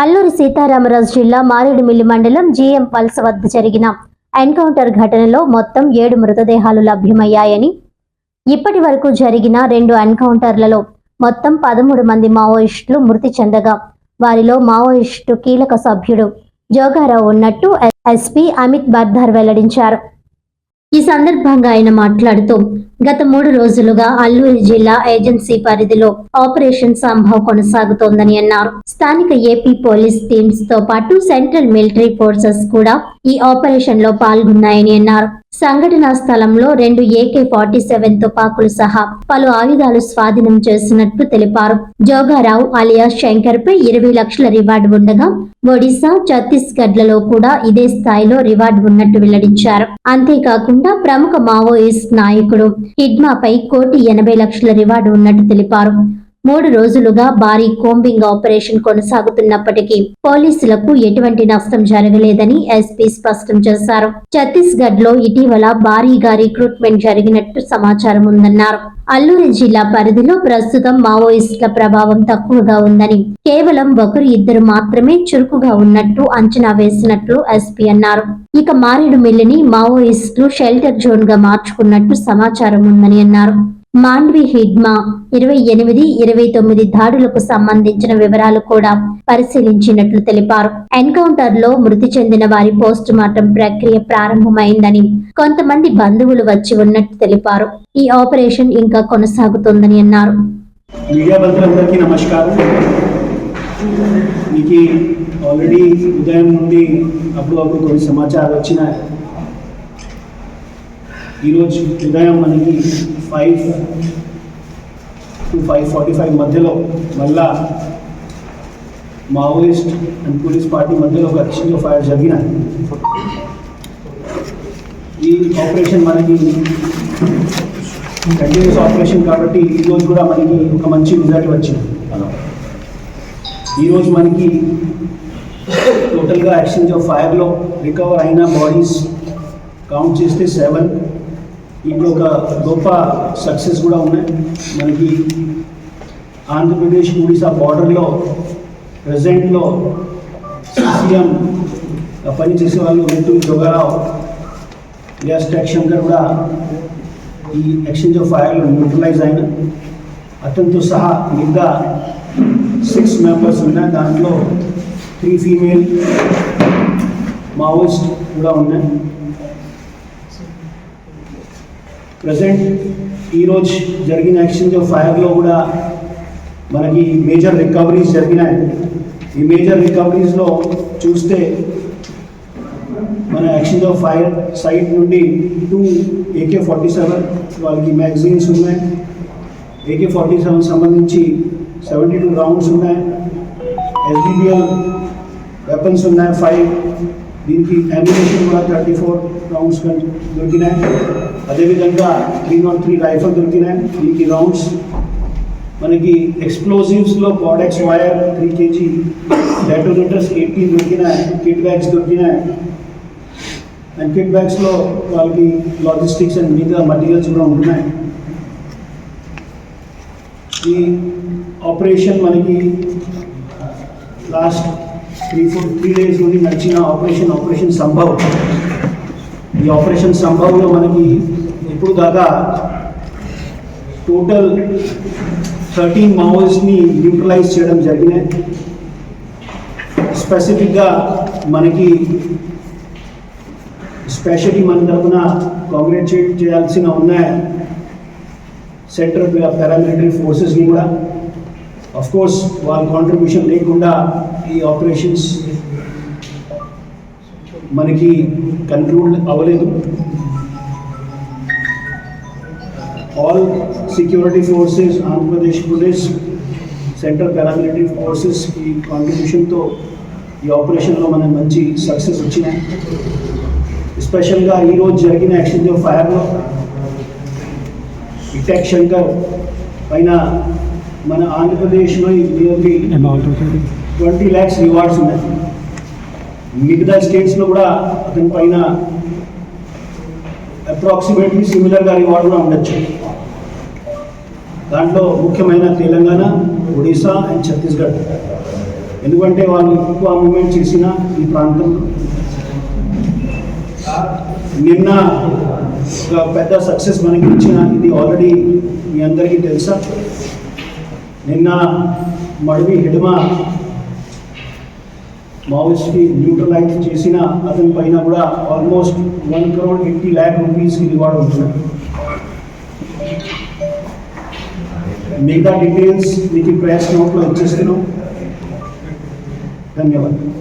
అల్లూరి సీతారామరాజు జిల్లా మారేడుమిల్లి మండలం జీఎం వలస వద్ద జరిగిన ఎన్కౌంటర్ ఘటనలో మొత్తం 7 మృతదేహాలు లభ్యమయ్యాయని, ఇప్పటి వరకు జరిగిన 2 ఎన్కౌంటర్లలో మొత్తం 13 మంది మావోయిస్టులు మృతి చెందగా వారిలో మావోయిస్టు కీలక సభ్యుడు జోగారావు ఉన్నట్టు ఎస్పీ అమిత్ బర్ధార్ వెల్లడించారు. ఈ సందర్భంగా ఆయన మాట్లాడుతూ, గత 3 రోజులుగా అల్లూరి జిల్లా ఏజెన్సీ పరిధిలో ఆపరేషన్ సంభవ్ కొనసాగుతోందని అన్నారు. స్థానిక ఏపీ పోలీస్ టీమ్స్ తో పాటు సెంట్రల్ మిలిటరీ ఫోర్సెస్ కూడా ఈ ఆపరేషన్ లో పాల్గొన్నాయని అన్నారు. సంఘటనా స్థలంలో 2 AK-47 తుపాకులు సహా పలు ఆయుధాలు స్వాధీనం చేసినట్లు తెలిపారు. జోగారావు అలియాస్ శంకర్ పై 20 లక్షల రివార్డు ఉండగా ఒడిశా, ఛత్తీస్గఢ్ లలో కూడా ఇదే స్థాయిలో రివార్డు ఉన్నట్టు వెల్లడించారు. అంతేకాకుండా ప్రముఖ మావోయిస్ట్ నాయకుడు హిడ్మాపై 1,80,00,000 రివార్డు ఉన్నట్టు తెలిపారు. 3 రోజులుగా భారీ కోంబింగ్ ఆపరేషన్ కొనసాగుతున్నప్పటికీ పోలీసులకు ఎటువంటి నష్టం జరగలేదని ఎస్పీ స్పష్టం చేశారు. ఛత్తీస్గఢ్ లో ఇటీవల భారీగా రిక్రూట్మెంట్ జరిగినట్టు సమాచారం ఉందన్నారు. అల్లూరి జిల్లా పరిధిలో ప్రస్తుతం మావోయిస్టుల ప్రభావం తక్కువగా ఉందని, కేవలం 1-2 మాత్రమే చురుకుగా ఉన్నట్టు అంచనా వేసినట్లు ఎస్పీ అన్నారు. ఇక మారేడుమిల్లిని మావోయిస్టులు షెల్టర్ జోన్ గా మార్చుకున్నట్టు సమాచారం ఉందని అన్నారు. మాండ్వి హిడ్మా 28, 29 దాడులకు సంబంధించిన వివరాలు కూడా పరిశీలించినట్లు తెలిపారు. ఎన్కౌంటర్ లో మృతి చెందిన వారి పోస్ట్ మార్టం ప్రక్రియ ప్రారంభమైందని, కొంతమంది బంధువులు వచ్చి ఉన్నట్టు తెలిపారు. ఈ ఆపరేషన్ ఇంకా కొనసాగుతోందని అన్నారు. మీడియా బంధువులందరికీ నమస్కారం. మీకు ఆల్రెడీ ఉదయం నుండి అప్పుడు కొన్ని సమాచారాలు వచ్చినాయి. ఈరోజు ఉదయం మనకి 5 to 5:45 మధ్యలో మళ్ళా మావోయిస్ట్ అండ్ పోలీస్ పార్టీ మధ్యలో ఒక ఎక్స్చేంజ్ ఆఫ్ ఫైర్ జరిగినాయి. ఈ ఆపరేషన్ మనకి కంటిన్యూస్ ఆపరేషన్ కాబట్టి ఈరోజు కూడా మనకి ఒక మంచి రిజల్ట్ వచ్చింది. ఈరోజు మనకి టోటల్గా ఎక్స్చేంజ్ ఆఫ్ ఫైర్లో రికవర్ అయిన బాడీస్ కౌంట్ చేస్తే 7. ఇప్పుడు ఒక గొప్ప సక్సెస్ కూడా ఉన్నాయి. మనకి ఆంధ్రప్రదేశ్ ఒడిశా బార్డర్లో ప్రజెంట్లో సీఎం పనిచేసే వాళ్ళు నెట్టూరు జోగారావు, అలియాస్ శంకర్ కూడా ఈ ఎక్స్చేంజ్ ఆఫ్ ఫైర్లో న్యూట్రలైజ్ అయిన. అతనితో సహా మిగతా 6 మెంబర్స్ ఉన్నాయి. దాంట్లో 3 ఫీమేల్ మావోయిస్ట్ కూడా ఉన్నాయి. ప్రజెంట్ ఈరోజు జరిగిన ఎక్స్చేంజ్ ఆఫ్ ఫైర్లో కూడా మనకి మేజర్ రికవరీస్ జరిగినాయి. ఈ మేజర్ రికవరీస్లో చూస్తే మన ఎక్స్చేంజ్ ఆఫ్ ఫైర్ సైట్ నుండి 2 AK-47 వాళ్ళకి మ్యాగజైన్స్ ఉన్నాయి. AK-47 సంబంధించి 72 రౌండ్స్ ఉన్నాయి. SBBL వెపన్స్ ఉన్నాయి 5. దీనికి అమ్యునిషన్ కూడా 34 రౌండ్స్ దొరికినాయి. అదేవిధంగా 303 రైఫల్ దొరికినాయి. దీనికి రౌండ్స్ మనకి ఎక్స్ప్లోజివ్స్లో కోడెక్స్ వైర్ 3 kg, డెటోనేటర్స్ 18 దొరికినాయి. కిట్ బ్యాగ్స్ దొరికినాయి. అండ్ కిట్ బ్యాగ్స్లో వాళ్ళకి లాజిస్టిక్స్ అండ్ మిగతా మటీరియల్స్ కూడా ఉంటున్నాయి. ఈ ఆపరేషన్ మనకి లాస్ట్ 3 days నుండి నడిచిన ఆపరేషన్ సంభవ్. ఈ ఆపరేషన్ సంభవ్లో మనకి ఇప్పుడు దాకా టోటల్ 13 మావోయిస్ట్ని న్యూట్రలైజ్ చేయడం జరిగినాయి. స్పెసిఫిక్గా మనకి స్పెషల్లీ మన తరఫున కాంగ్రాచులేట్ చేయాల్సిన ఉన్నాయి సెంట్రల్ పారామిలిటరీ ఫోర్సెస్ని కూడా. ఆఫ్ కోర్స్ వాళ్ళ కాంట్రిబ్యూషన్ లేకుండా ఈ ఆపరేషన్స్ మనకి కన్క్లూడ్ అవ్వలేదు. All security forces, Andhra Pradesh police, central paramilitary forces ఈ కాంట్రిబ్యూషన్తో ఈ ఆపరేషన్లో మనకు మంచి సక్సెస్ వచ్చినాయి. ఎస్పెషల్గా ఈరోజు జరిగిన ఎక్స్చేంజ్ ఆఫ్ ఫైర్లో అలియాస్ శంకర్ పైన మన ఆంధ్రప్రదేశ్లో నియర్లీ 20 lakhs రివార్డ్స్ ఉన్నాయి. మిగతా స్టేట్స్లో కూడా అతని పైన అప్రాక్సిమేట్లీ సిమిలర్గా రివార్డ్ కూడా ఉండొచ్చు. దాంట్లో ముఖ్యమైన తెలంగాణ, ఒడిశా అండ్ ఛత్తీస్గఢ్ ఎందుకంటే వాళ్ళు ఎక్కువ మూమెంట్ చేసిన ఈ ప్రాంతంలో నిన్న ఒక పెద్ద సక్సెస్ మనకి ఇచ్చిన ఇది ఆల్రెడీ మీ అందరికీ తెలుసా. నిన్న మడవి హిడమ మావోయిస్ట్కి న్యూట్రలైజ్ చేసిన అతని పైన కూడా ఆల్మోస్ట్ 1,80,00,000 రూపీస్కి రివార్డ్ ఉంటుంది. మిగతా డీటెయిల్స్ మీకు ప్రెస్ నోట్లో ఇచ్చేస్తున్నాం. ధన్యవాదాలు.